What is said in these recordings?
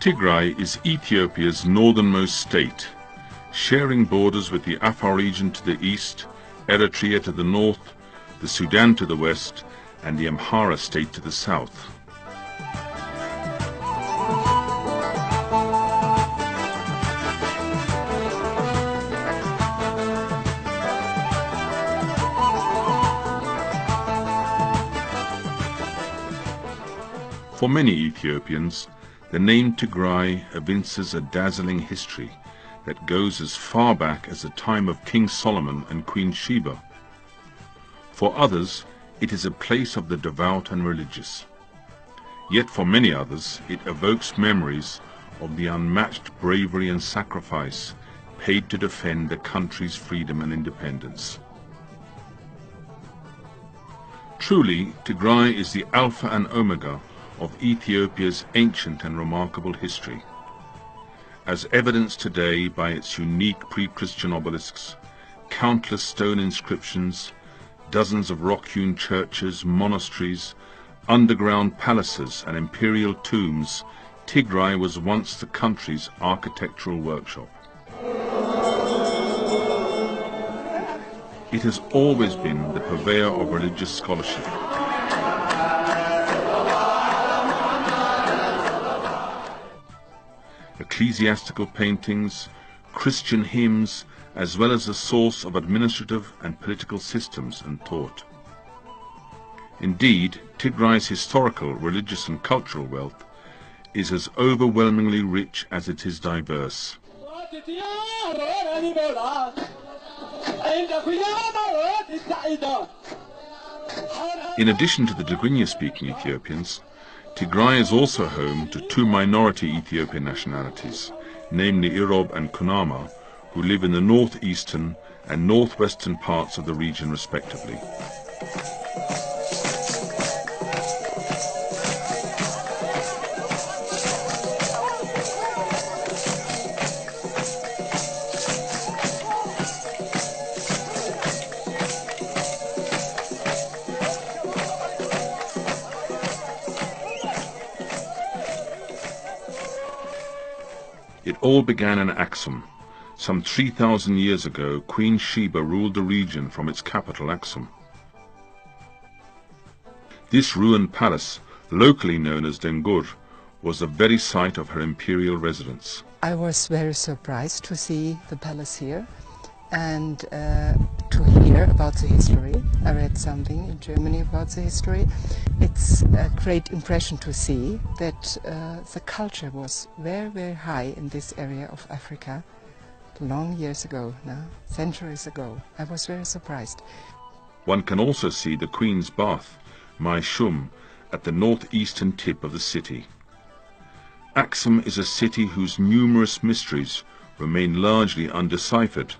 Tigray is Ethiopia's northernmost state, sharing borders with the Afar region to the east, Eritrea to the north, the Sudan to the west, and the Amhara state to the south. For many Ethiopians, the name Tigray evinces a dazzling history that goes as far back as the time of King Solomon and Queen Sheba. For others, it is a place of the devout and religious. Yet for many others, it evokes memories of the unmatched bravery and sacrifice paid to defend the country's freedom and independence. Truly, Tigray is the alpha and omega of Ethiopia's ancient and remarkable history, as evidenced today by its unique pre-Christian obelisks, countless stone inscriptions, dozens of rock-hewn churches, monasteries, underground palaces and imperial tombs. Tigray was once the country's architectural workshop. It has always been the purveyor of religious scholarship. Ecclesiastical paintings, Christian hymns, as well as a source of administrative and political systems and thought. Indeed, Tigray's historical, religious and cultural wealth is as overwhelmingly rich as it is diverse. In addition to the Tigrinya-speaking Ethiopians, Tigray is also home to two minority Ethiopian nationalities, namely Irob and Kunama, who live in the northeastern and northwestern parts of the region respectively. It all began in Aksum. Some 3,000 years ago, Queen Sheba ruled the region from its capital, Aksum. This ruined palace, locally known as Dengur, was the very site of her imperial residence. I was very surprised to see the palace here and to hear about the history. I read something in Germany about the history. It's a great impression to see that the culture was very, very high in this area of Africa long years ago now, centuries ago. I was very surprised. One can also see the Queen's Bath, Mai Shum, at the northeastern tip of the city. Aksum is a city whose numerous mysteries remain largely undeciphered.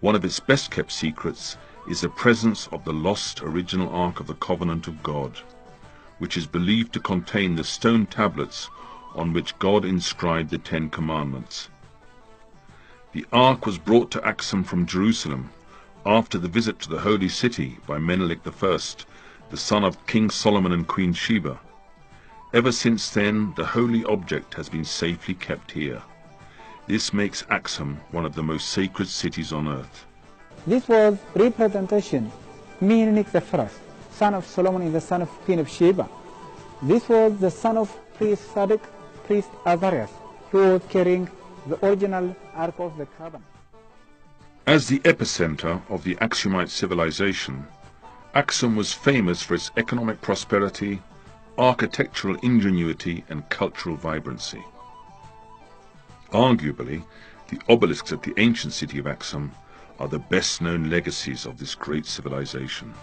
One of its best-kept secrets is the presence of the lost original Ark of the Covenant of God, which is believed to contain the stone tablets on which God inscribed the Ten Commandments. The Ark was brought to Aksum from Jerusalem after the visit to the Holy City by Menelik I, the son of King Solomon and Queen Sheba. Ever since then, the holy object has been safely kept here. This makes Aksum one of the most sacred cities on earth. This was representation, Menelik I, son of Solomon and the son of Queen of Sheba. This was the son of priest Sadok, priest Azarias, who was carrying the original Ark of the Covenant. As the epicenter of the Aksumite civilization, Aksum was famous for its economic prosperity, architectural ingenuity and cultural vibrancy. Arguably, the obelisks at the ancient city of Aksum are the best-known legacies of this great civilization.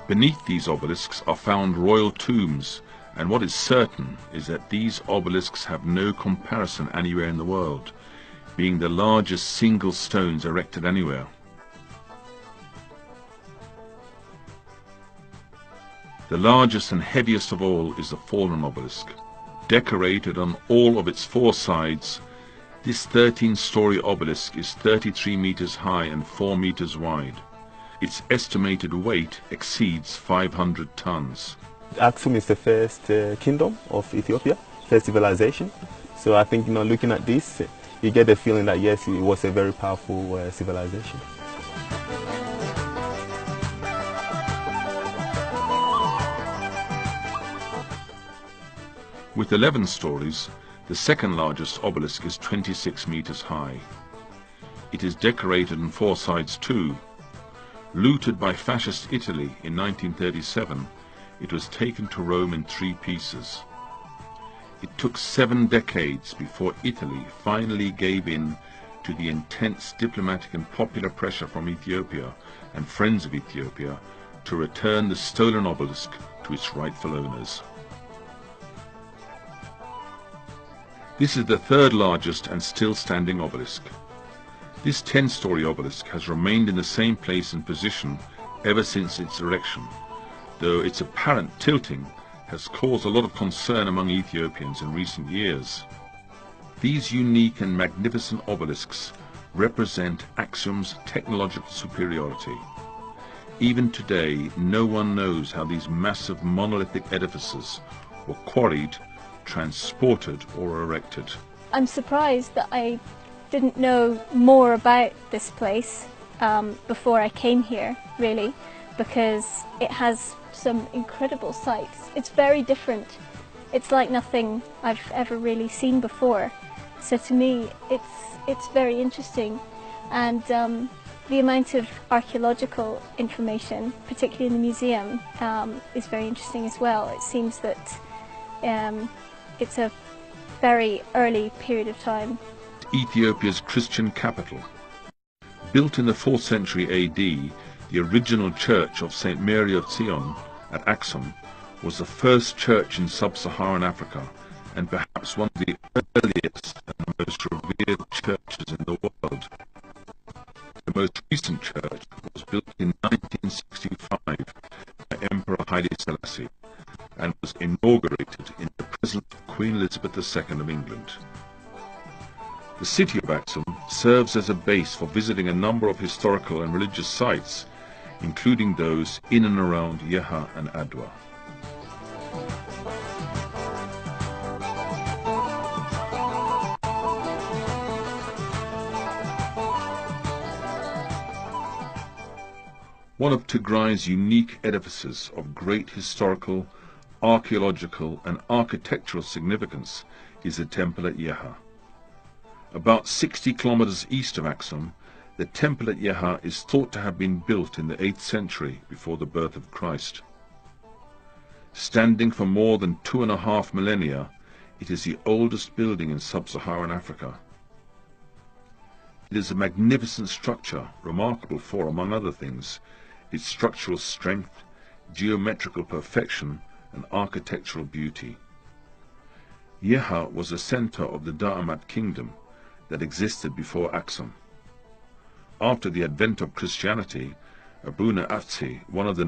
Beneath these obelisks are found royal tombs and what is certain is that these obelisks have no comparison anywhere in the world, being the largest single stones erected anywhere. The largest and heaviest of all is the fallen obelisk. Decorated on all of its four sides, this 13-story obelisk is 33 meters high and 4 meters wide. Its estimated weight exceeds 500 tons. Aksum is the first kingdom of Ethiopia, first civilization. So I think, looking at this, you get the feeling that yes, it was a very powerful civilization. With 11 stories, the second largest obelisk is 26 meters high. It is decorated on four sides too. Looted by fascist Italy in 1937, it was taken to Rome in 3 pieces. It took 7 decades before Italy finally gave in to the intense diplomatic and popular pressure from Ethiopia and friends of Ethiopia to return the stolen obelisk to its rightful owners. This is the third largest and still standing obelisk. This 10-story obelisk has remained in the same place and position ever since its erection, though its apparent tilting has caused a lot of concern among Ethiopians in recent years. These unique and magnificent obelisks represent Aksum's technological superiority. Even today, no one knows how these massive monolithic edifices were quarried, transported or erected. I'm surprised that I didn't know more about this place before I came here, really, because it has some incredible sights. It's very different. It's like nothing I've ever really seen before. So to me, it's very interesting, and the amount of archaeological information, particularly in the museum, is very interesting as well. It seems that it's a very early period of time. Ethiopia's Christian capital. Built in the 4th century AD, the original church of St. Mary of Zion at Aksum was the first church in sub-Saharan Africa and perhaps one of the earliest and most revered churches in the world. The most recent church was built in 1965 by Emperor Haile Selassie and was inaugurated in the presence of Queen Elizabeth II of England. The city of Aksum serves as a base for visiting a number of historical and religious sites, including those in and around Yeha and Adwa. One of Tigray's unique edifices of great historical, archaeological and architectural significance is the temple at Yeha. About 60 kilometers east of Aksum, the temple at Yeha is thought to have been built in the 8th century before the birth of Christ. Standing for more than 2.5 millennia, it is the oldest building in sub-Saharan Africa. It is a magnificent structure, remarkable for, among other things, its structural strength, geometrical perfection and architectural beauty. Yeha was the center of the Da'amat kingdom that existed before Aksum. After the advent of Christianity, Abuna Atsi, one of the